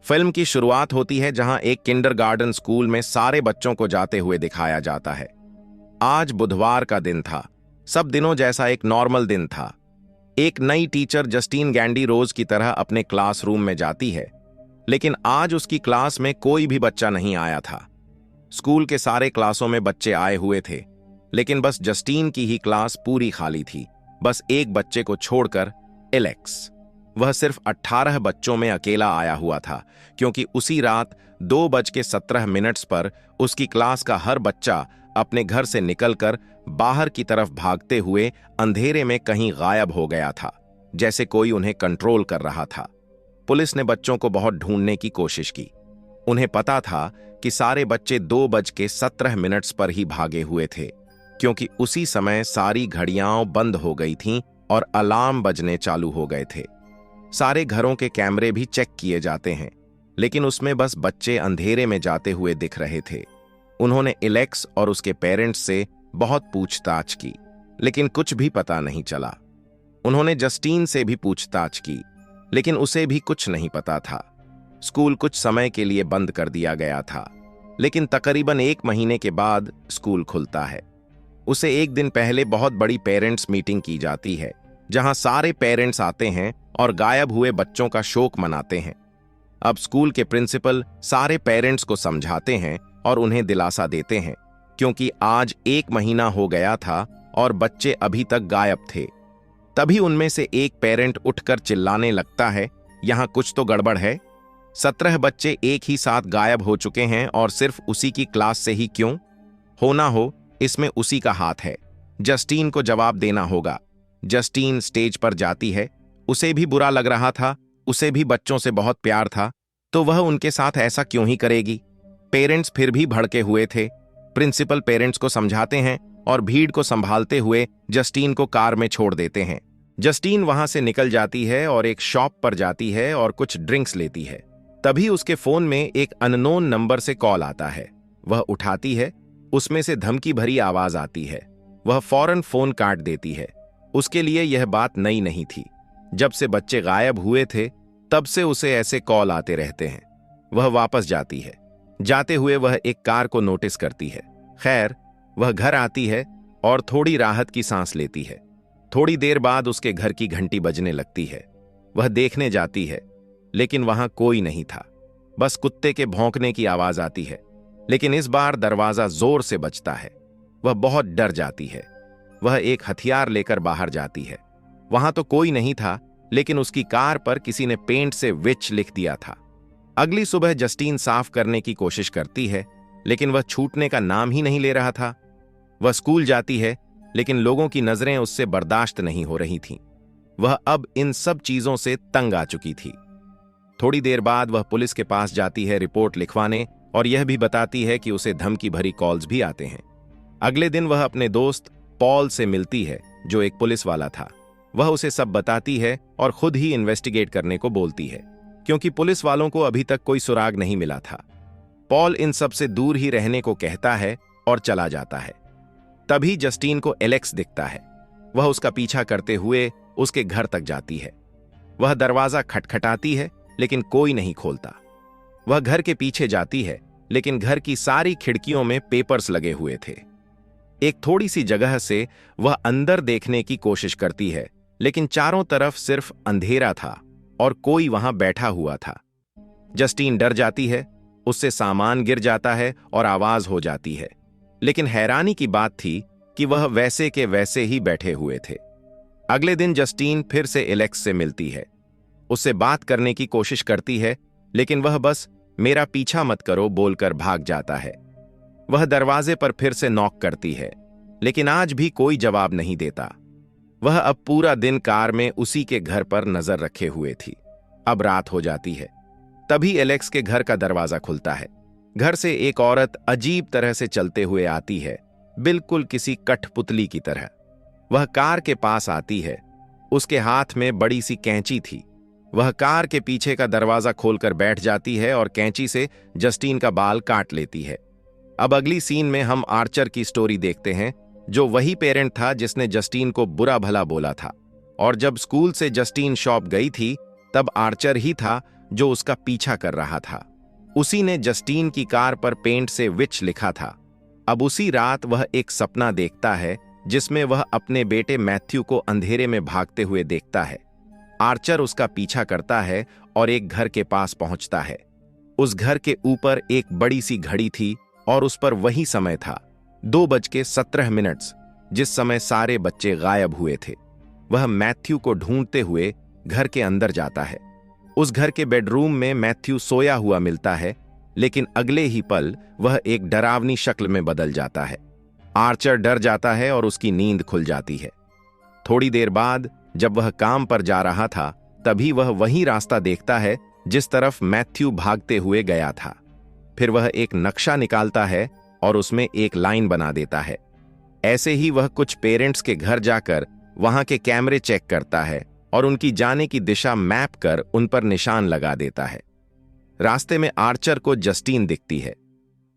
Film की शुरुआत होती है जहां एक किंडरगार्टन स्कूल में सारे बच्चों को जाते हुए दिखाया जाता है। आज बुधवार का दिन था। सब दिनों जैसा एक नॉर्मल दिन था। एक नई टीचर जस्टीन गैंडी रोज की तरह अपने क्लासरूम में जाती है, लेकिन आज उसकी क्लास में कोई भी बच्चा नहीं आया था। स्कूल के सारे क्लासों में बच्चे आए हुए थे, लेकिन बस जस्टीन की ही क्लास पूरी खाली थी, बस एक बच्चे को छोड़कर, एलेक्स। वह सिर्फ 18 बच्चों में अकेला आया हुआ था, क्योंकि उसी रात 2:17 पर उसकी क्लास का हर बच्चा अपने घर से निकलकर बाहर की तरफ भागते हुए अंधेरे में कहीं गायब हो गया था, जैसे कोई उन्हें कंट्रोल कर रहा था। पुलिस ने बच्चों को बहुत ढूंढने की कोशिश की। उन्हें पता था कि सारे बच्चे 2:17 पर ही भागे हुए थे, क्योंकि उसी समय सारी घड़ियां बंद हो गई थीं और अलार्म बजने चालू हो गए थे। सारे घरों के कैमरे भी चेक किए जाते हैं, लेकिन उसमें बस बच्चे अंधेरे में जाते हुए दिख रहे थे। उन्होंने एलेक्स और उसके पेरेंट्स से बहुत पूछताछ की, लेकिन कुछ भी पता नहीं चला। उन्होंने जस्टीन से भी पूछताछ की, लेकिन उसे भी कुछ नहीं पता था। स्कूल कुछ समय के लिए बंद कर दिया गया था, लेकिन तकरीबन 1 महीने के बाद स्कूल खुलता है। उसे एक दिन पहले बहुत बड़ी पेरेंट्स मीटिंग की जाती है, जहां सारे पेरेंट्स आते हैं और गायब हुए बच्चों का शोक मनाते हैं। अब स्कूल के प्रिंसिपल सारे पेरेंट्स को समझाते हैं और उन्हें दिलासा देते हैं, क्योंकि आज 1 महीना हो गया था और बच्चे अभी तक गायब थे। तभी उनमें से एक पेरेंट उठकर चिल्लाने लगता है, यहां कुछ तो गड़बड़ है। 17 बच्चे एक ही साथ गायब हो चुके हैं और सिर्फ उसी की क्लास से ही क्यों? हो ना हो, इसमें उसी का हाथ है। जस्टीन को जवाब देना होगा। जस्टीन स्टेज पर जाती है। उसे भी बुरा लग रहा था, उसे भी बच्चों से बहुत प्यार था, तो वह उनके साथ ऐसा क्यों ही करेगी? पेरेंट्स फिर भी भड़के हुए थे। प्रिंसिपल पेरेंट्स को समझाते हैं और भीड़ को संभालते हुए जस्टीन को कार में छोड़ देते हैं। जस्टीन वहां से निकल जाती है और एक शॉप पर जाती है और कुछ ड्रिंक्स लेती है। तभी उसके फोन में एक अननोन नंबर से कॉल आता है। वह उठाती है। उसमें से धमकी भरी आवाज आती है। वह फौरन फोन काट देती है। उसके लिए यह बात नई नहीं थी। जब से बच्चे गायब हुए थे, तब से उसे ऐसे कॉल आते रहते हैं। वह वापस जाती है। जाते हुए वह एक कार को नोटिस करती है। खैर, वह घर आती है और थोड़ी राहत की सांस लेती है। थोड़ी देर बाद उसके घर की घंटी बजने लगती है। वह देखने जाती है, लेकिन वहां कोई नहीं था। बस कुत्ते के भौंकने की आवाज आती है, लेकिन इस बार दरवाजा जोर से बजता है। वह बहुत डर जाती है। वह एक हथियार लेकर बाहर जाती है। वहां तो कोई नहीं था, लेकिन उसकी कार पर किसी ने पेंट से विच लिख दिया था। अगली सुबह जस्टीन साफ करने की कोशिश करती है, लेकिन वह छूटने का नाम ही नहीं ले रहा था। वह स्कूल जाती है, लेकिन लोगों की नजरें उससे बर्दाश्त नहीं हो रही थीं। वह अब इन सब चीजों से तंग आ चुकी थी। थोड़ी देर बाद वह पुलिस के पास जाती है रिपोर्ट लिखवाने, और यह भी बताती है कि उसे धमकी भरी कॉल्स भी आते हैं। अगले दिन वह अपने दोस्त पॉल से मिलती है, जो एक पुलिस वाला था। वह उसे सब बताती है और खुद ही इन्वेस्टिगेट करने को बोलती है, क्योंकि पुलिस वालों को अभी तक कोई सुराग नहीं मिला था। पॉल इन सब से दूर ही रहने को कहता है और चला जाता है। तभी जस्टीन को एलेक्स दिखता है। वह उसका पीछा करते हुए उसके घर तक जाती है। वह दरवाजा खटखटाती है, लेकिन कोई नहीं खोलता। वह घर के पीछे जाती है, लेकिन घर की सारी खिड़कियों में पेपर्स लगे हुए थे। एक थोड़ी सी जगह से वह अंदर देखने की कोशिश करती है, लेकिन चारों तरफ सिर्फ अंधेरा था और कोई वहां बैठा हुआ था। जस्टीन डर जाती है। उससे सामान गिर जाता है और आवाज हो जाती है, लेकिन हैरानी की बात थी कि वह वैसे के वैसे ही बैठे हुए थे। अगले दिन जस्टीन फिर से एलेक्स से मिलती है। उससे बात करने की कोशिश करती है, लेकिन वह बस मेरा पीछा मत करो बोलकर भाग जाता है। वह दरवाजे पर फिर से नॉक करती है, लेकिन आज भी कोई जवाब नहीं देता। वह अब पूरा दिन कार में उसी के घर पर नजर रखे हुए थी। अब रात हो जाती है। तभी एलेक्स के घर का दरवाजा खुलता है। घर से एक औरत अजीब तरह से चलते हुए आती है, बिल्कुल किसी कठपुतली की तरह। वह कार के पास आती है। उसके हाथ में बड़ी सी कैंची थी। वह कार के पीछे का दरवाजा खोलकर बैठ जाती है और कैंची से जस्टीन का बाल काट लेती है। अब अगली सीन में हम आर्चर की स्टोरी देखते हैं, जो वही पेरेंट था जिसने जस्टीन को बुरा भला बोला था। और जब स्कूल से जस्टीन शॉप गई थी, तब आर्चर ही था जो उसका पीछा कर रहा था। उसी ने जस्टीन की कार पर पेंट से विच लिखा था। अब उसी रात वह एक सपना देखता है जिसमें वह अपने बेटे मैथ्यू को अंधेरे में भागते हुए देखता है। आर्चर उसका पीछा करता है और एक घर के पास पहुंचता है। उस घर के ऊपर एक बड़ी सी घड़ी थी और उस पर वही समय था, 2:17, जिस समय सारे बच्चे गायब हुए थे। वह मैथ्यू को ढूंढते हुए घर के अंदर जाता है। उस घर के बेडरूम में मैथ्यू सोया हुआ मिलता है, लेकिन अगले ही पल वह एक डरावनी शक्ल में बदल जाता है। आर्चर डर जाता है और उसकी नींद खुल जाती है। थोड़ी देर बाद जब वह काम पर जा रहा था, तभी वह वही रास्ता देखता है जिस तरफ मैथ्यू भागते हुए गया था। फिर वह एक नक्शा निकालता है और उसमें एक लाइन बना देता है। ऐसे ही वह कुछ पेरेंट्स के घर जाकर वहां के कैमरे चेक करता है और उनकी जाने की दिशा मैप कर उन पर निशान लगा देता है। रास्ते में आर्चर को जस्टीन दिखती है।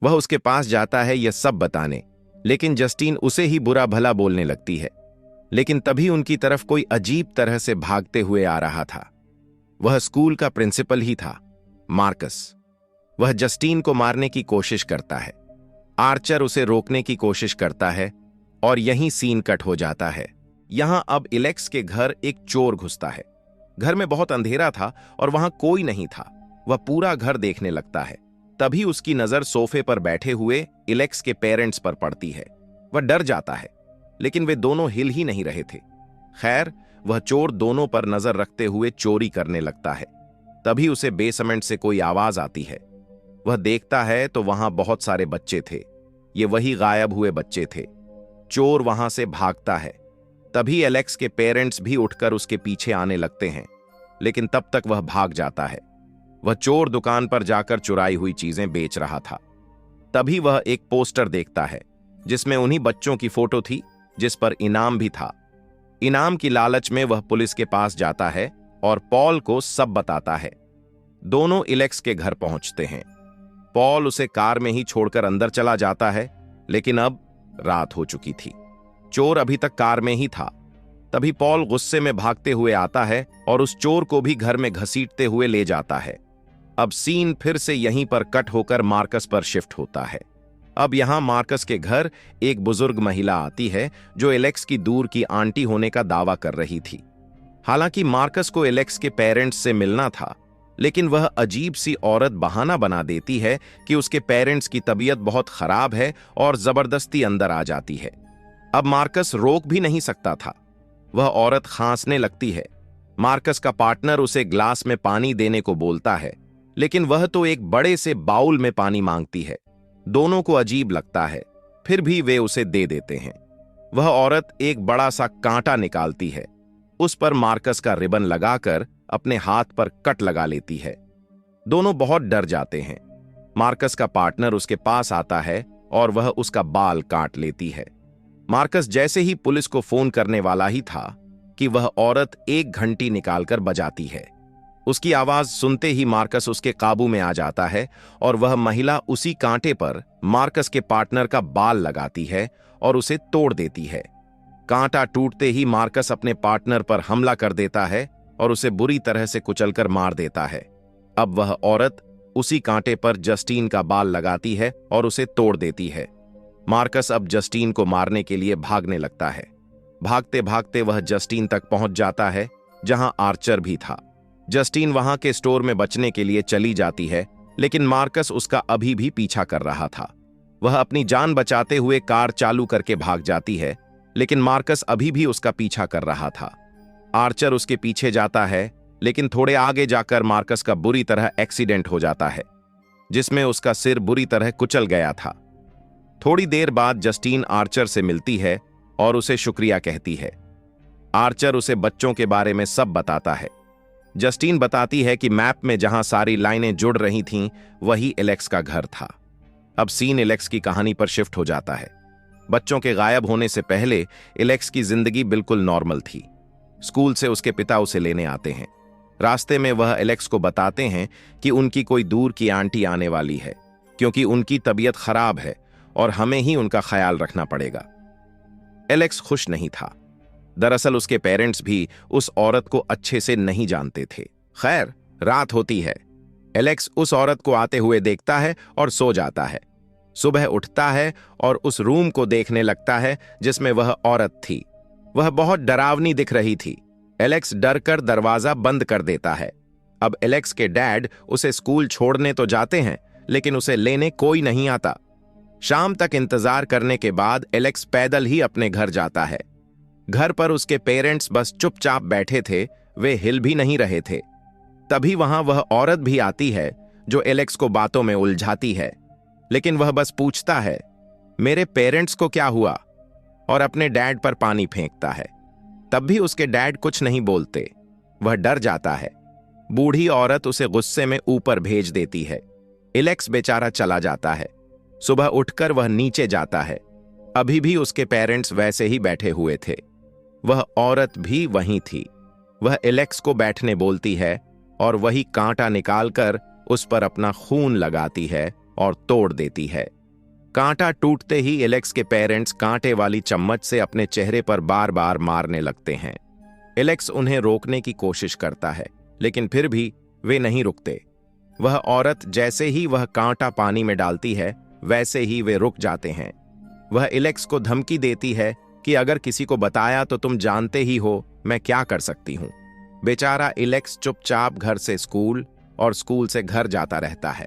वह उसके पास जाता है यह सब बताने, लेकिन जस्टीन उसे ही बुरा भला बोलने लगती है। लेकिन तभी उनकी तरफ कोई अजीब तरह से भागते हुए आ रहा था। वह स्कूल का प्रिंसिपल ही था, मार्कस। वह जस्टीन को मारने की कोशिश करता है। आर्चर उसे रोकने की कोशिश करता है और यहीं सीन कट हो जाता है। यहां अब एलेक्स के घर एक चोर घुसता है। घर में बहुत अंधेरा था और वहां कोई नहीं था। वह पूरा घर देखने लगता है। तभी उसकी नजर सोफे पर बैठे हुए एलेक्स के पेरेंट्स पर पड़ती है। वह डर जाता है, लेकिन वे दोनों हिल ही नहीं रहे थे। खैर, वह चोर दोनों पर नजर रखते हुए चोरी करने लगता है। तभी उसे बेसमेंट से कोई आवाज आती है। वह देखता है तो वहां बहुत सारे बच्चे थे। ये वही गायब हुए बच्चे थे। चोर वहां से भागता है। तभी एलेक्स के पेरेंट्स भी उठकर उसके पीछे आने लगते हैं, लेकिन तब तक वह भाग जाता है। वह चोर दुकान पर जाकर चुराई हुई चीजें बेच रहा था। तभी वह एक पोस्टर देखता है जिसमें उन्हीं बच्चों की फोटो थी जिस पर इनाम भी था। इनाम की लालच में वह पुलिस के पास जाता है और पॉल को सब बताता है। दोनों एलेक्स के घर पहुंचते हैं। पॉल उसे कार में ही छोड़कर अंदर चला जाता है, लेकिन अब रात हो चुकी थी। चोर अभी तक कार में ही था। तभी पॉल गुस्से में भागते हुए आता है और उस चोर को भी घर में घसीटते हुए ले जाता है। अब सीन फिर से यहीं पर कट होकर मार्कस पर शिफ्ट होता है। अब यहां मार्कस के घर एक बुजुर्ग महिला आती है जो एलेक्स की दूर की आंटी होने का दावा कर रही थी। हालांकि मार्कस को एलेक्स के पेरेंट्स से मिलना था, लेकिन वह अजीब सी औरत बहाना बना देती है कि उसके पेरेंट्स की तबीयत बहुत खराब है और जबरदस्ती अंदर आ जाती है। अब मार्कस रोक भी नहीं सकता था। वह औरत खांसने लगती है। मार्कस का पार्टनर उसे ग्लास में पानी देने को बोलता है, लेकिन वह तो एक बड़े से बाउल में पानी मांगती है। दोनों को अजीब लगता है, फिर भी वे उसे दे देते हैं। वह औरत एक बड़ा सा कांटा निकालती है। उस पर मार्कस का रिबन लगाकर अपने हाथ पर कट लगा लेती है। दोनों बहुत डर जाते हैं। मार्कस का पार्टनर उसके पास आता है और वह उसका बाल काट लेती है। मार्कस जैसे ही पुलिस को फोन करने वाला ही था कि वह औरत एक घंटी निकालकर बजाती है। उसकी आवाज सुनते ही मार्कस उसके काबू में आ जाता है और वह महिला उसी कांटे पर मार्कस के पार्टनर का बाल लगाती है और उसे तोड़ देती है। कांटा टूटते ही मार्कस अपने पार्टनर पर हमला कर देता है और उसे बुरी तरह से कुचलकर मार देता है। अब वह औरत उसी कांटे पर जस्टीन का बाल लगाती है और उसे तोड़ देती है। मार्कस अब जस्टीन को मारने के लिए भागने लगता है। भागते भागते वह जस्टीन तक पहुंच जाता है, जहां आर्चर भी था। जस्टीन वहां के स्टोर में बचने के लिए चली जाती है, लेकिन मार्कस उसका अभी भी पीछा कर रहा था। वह अपनी जान बचाते हुए कार चालू करके भाग जाती है, लेकिन मार्कस अभी भी उसका पीछा कर रहा था। आर्चर उसके पीछे जाता है, लेकिन थोड़े आगे जाकर मार्कस का बुरी तरह एक्सीडेंट हो जाता है, जिसमें उसका सिर बुरी तरह कुचल गया था। थोड़ी देर बाद जस्टीन आर्चर से मिलती है और उसे शुक्रिया कहती है। आर्चर उसे बच्चों के बारे में सब बताता है। जस्टीन बताती है कि मैप में जहां सारी लाइनें जुड़ रही थीं, वही एलेक्स का घर था। अब सीन एलेक्स की कहानी पर शिफ्ट हो जाता है। बच्चों के गायब होने से पहले एलेक्स की जिंदगी बिल्कुल नॉर्मल थी। स्कूल से उसके पिता उसे लेने आते हैं। रास्ते में वह एलेक्स को बताते हैं कि उनकी कोई दूर की आंटी आने वाली है, क्योंकि उनकी तबीयत खराब है और हमें ही उनका ख्याल रखना पड़ेगा। एलेक्स खुश नहीं था। दरअसल उसके पेरेंट्स भी उस औरत को अच्छे से नहीं जानते थे। खैर, रात होती है। एलेक्स उस औरत को आते हुए देखता है और सो जाता है। सुबह उठता है और उस रूम को देखने लगता है जिसमें वह औरत थी। वह बहुत डरावनी दिख रही थी। एलेक्स डर कर दरवाजा बंद कर देता है। अब एलेक्स के डैड उसे स्कूल छोड़ने तो जाते हैं, लेकिन उसे लेने कोई नहीं आता। शाम तक इंतजार करने के बाद एलेक्स पैदल ही अपने घर जाता है। घर पर उसके पेरेंट्स बस चुपचाप बैठे थे, वे हिल भी नहीं रहे थे। तभी वहां वह औरत भी आती है जो एलेक्स को बातों में उलझाती है, लेकिन वह बस पूछता है, मेरे पेरेंट्स को क्या हुआ, और अपने डैड पर पानी फेंकता है। तब भी उसके डैड कुछ नहीं बोलते। वह डर जाता है। बूढ़ी औरत उसे गुस्से में ऊपर भेज देती है। एलेक्स बेचारा चला जाता है। सुबह उठकर वह नीचे जाता है। अभी भी उसके पेरेंट्स वैसे ही बैठे हुए थे। वह औरत भी वहीं थी। वह एलेक्स को बैठने बोलती है और वही कांटा निकालकर उस पर अपना खून लगाती है और तोड़ देती है। कांटा टूटते ही एलेक्स के पेरेंट्स कांटे वाली चम्मच से अपने चेहरे पर बार बार मारने लगते हैं। एलेक्स उन्हें रोकने की कोशिश करता है, लेकिन फिर भी वे नहीं रुकते। वह औरत जैसे ही वह कांटा पानी में डालती है, वैसे ही वे रुक जाते हैं। वह एलेक्स को धमकी देती है कि अगर किसी को बताया तो तुम जानते ही हो मैं क्या कर सकती हूं। बेचारा एलेक्स चुपचाप घर से स्कूल और स्कूल से घर जाता रहता है।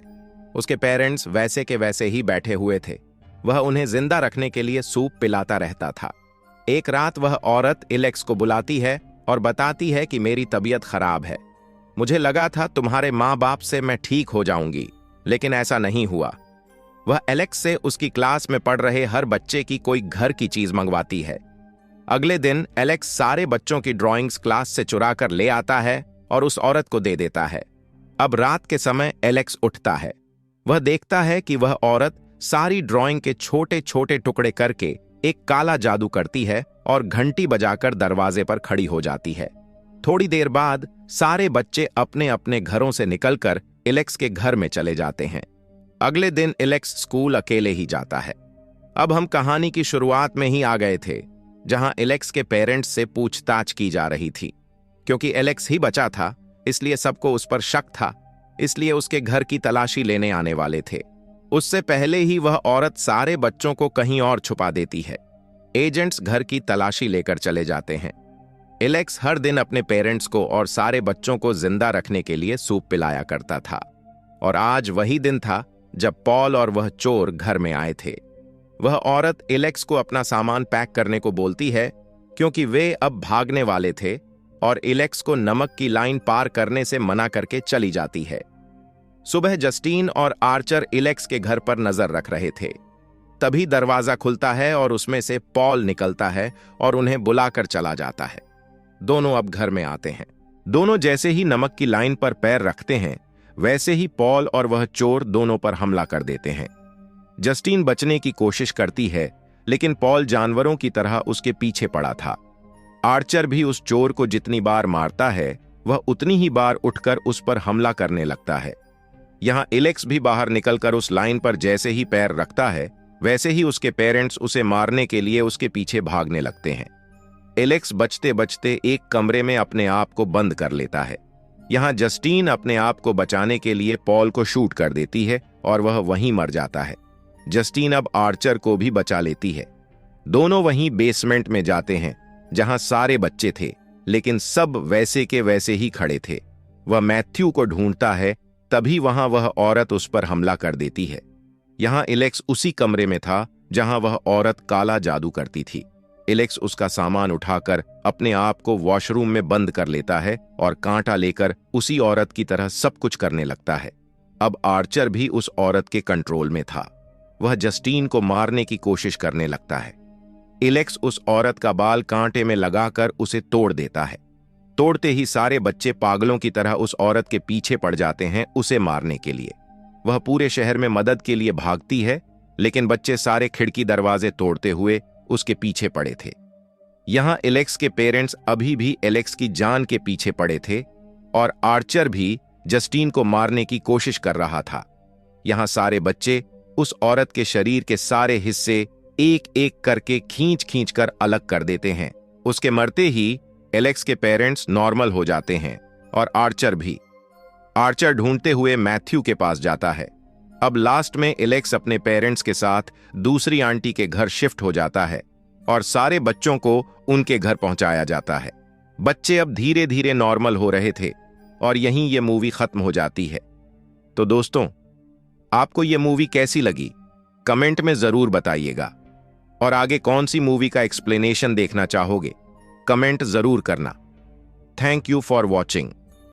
उसके पेरेंट्स वैसे के वैसे ही बैठे हुए थे। वह उन्हें जिंदा रखने के लिए सूप पिलाता रहता था। एक रात वह औरत एलेक्स को बुलाती है और बताती है कि मेरी तबीयत खराब है। मुझे लगा था तुम्हारे माँ बाप से मैं ठीक हो जाऊंगी, लेकिन ऐसा नहीं हुआ। वह एलेक्स से उसकी क्लास में पढ़ रहे हर बच्चे की कोई घर की चीज मंगवाती है। अगले दिन एलेक्स सारे बच्चों की ड्राइंग्स क्लास से चुरा कर ले आता है और उस औरत को दे देता है। अब रात के समय एलेक्स उठता है। वह देखता है कि वह औरत सारी ड्राइंग के छोटे छोटे टुकड़े करके एक काला जादू करती है और घंटी बजाकर दरवाजे पर खड़ी हो जाती है। थोड़ी देर बाद सारे बच्चे अपने अपने घरों से निकलकर एलेक्स के घर में चले जाते हैं। अगले दिन एलेक्स स्कूल अकेले ही जाता है। अब हम कहानी की शुरुआत में ही आ गए थे, जहां एलेक्स के पेरेंट्स से पूछताछ की जा रही थी। क्योंकि एलेक्स ही बचा था, इसलिए सबको उस पर शक था, इसलिए उसके घर की तलाशी लेने आने वाले थे। उससे पहले ही वह औरत सारे बच्चों को कहीं और छुपा देती है। एजेंट्स घर की तलाशी लेकर चले जाते हैं। एलेक्स हर दिन अपने पेरेंट्स को और सारे बच्चों को जिंदा रखने के लिए सूप पिलाया करता था, और आज वही दिन था जब पॉल और वह चोर घर में आए थे। वह औरत एलेक्स को अपना सामान पैक करने को बोलती है, क्योंकि वे अब भागने वाले थे, और एलेक्स को नमक की लाइन पार करने से मना करके चली जाती है। सुबह जस्टीन और आर्चर एलेक्स के घर पर नजर रख रहे थे। तभी दरवाजा खुलता है और उसमें से पॉल निकलता है और उन्हें बुलाकर चला जाता है। दोनों अब घर में आते हैं। दोनों जैसे ही नमक की लाइन पर पैर रखते हैं, वैसे ही पॉल और वह चोर दोनों पर हमला कर देते हैं। जस्टीन बचने की कोशिश करती है, लेकिन पॉल जानवरों की तरह उसके पीछे पड़ा था। आर्चर भी उस चोर को जितनी बार मारता है, वह उतनी ही बार उठकर उस पर हमला करने लगता है। यहां एलेक्स भी बाहर निकलकर उस लाइन पर जैसे ही पैर रखता है, वैसे ही उसके पेरेंट्स उसे मारने के लिए उसके पीछे भागने लगते हैं। एलेक्स बचते बचते एक कमरे में अपने आप को बंद कर लेता है। यहां जस्टीन अपने आप को बचाने के लिए पॉल को शूट कर देती है और वह वहीं मर जाता है। जस्टीन अब आर्चर को भी बचा लेती है। दोनों वहीं बेसमेंट में जाते हैं, जहां सारे बच्चे थे, लेकिन सब वैसे के वैसे ही खड़े थे। वह मैथ्यू को ढूंढता है, तभी वहां वह औरत उस पर हमला कर देती है। यहां एलेक्स उसी कमरे में था जहां वह औरत काला जादू करती थी। एलेक्स उसका सामान उठाकर अपने आप को वॉशरूम में बंद कर लेता है और कांटा लेकर उसी औरत की तरह सब कुछ करने लगता है। अब आर्चर भी उस औरत के कंट्रोल में था। वह जस्टीन को मारने की कोशिश करने लगता है। एलेक्स उस औरत का बाल कांटे में लगाकर उसे तोड़ देता है। तोड़ते ही सारे बच्चे पागलों की तरह उस औरत के पीछे पड़ जाते हैं उसे मारने के लिए। वह पूरे शहर में मदद के लिए भागती है, लेकिन बच्चे सारे खिड़की दरवाजे तोड़ते हुए उसके पीछे पड़े थे। यहां एलेक्स के पेरेंट्स अभी भी एलेक्स की जान के पीछे पड़े थे, और आर्चर भी जस्टीन को मारने की कोशिश कर रहा था। यहां सारे बच्चे उस औरत के शरीर के सारे हिस्से एक एक करके खींच खींच कर अलग कर देते हैं। उसके मरते ही एलेक्स के पेरेंट्स नॉर्मल हो जाते हैं, और आर्चर भी। आर्चर ढूंढते हुए मैथ्यू के पास जाता है। अब लास्ट में एलेक्स अपने पेरेंट्स के साथ दूसरी आंटी के घर शिफ्ट हो जाता है और सारे बच्चों को उनके घर पहुंचाया जाता है। बच्चे अब धीरे धीरे नॉर्मल हो रहे थे और यहीं ये मूवी खत्म हो जाती है। तो दोस्तों, आपको ये मूवी कैसी लगी कमेंट में जरूर बताइएगा, और आगे कौन सी मूवी का एक्सप्लेनेशन देखना चाहोगे कमेंट जरूर करना। Thank you for watching.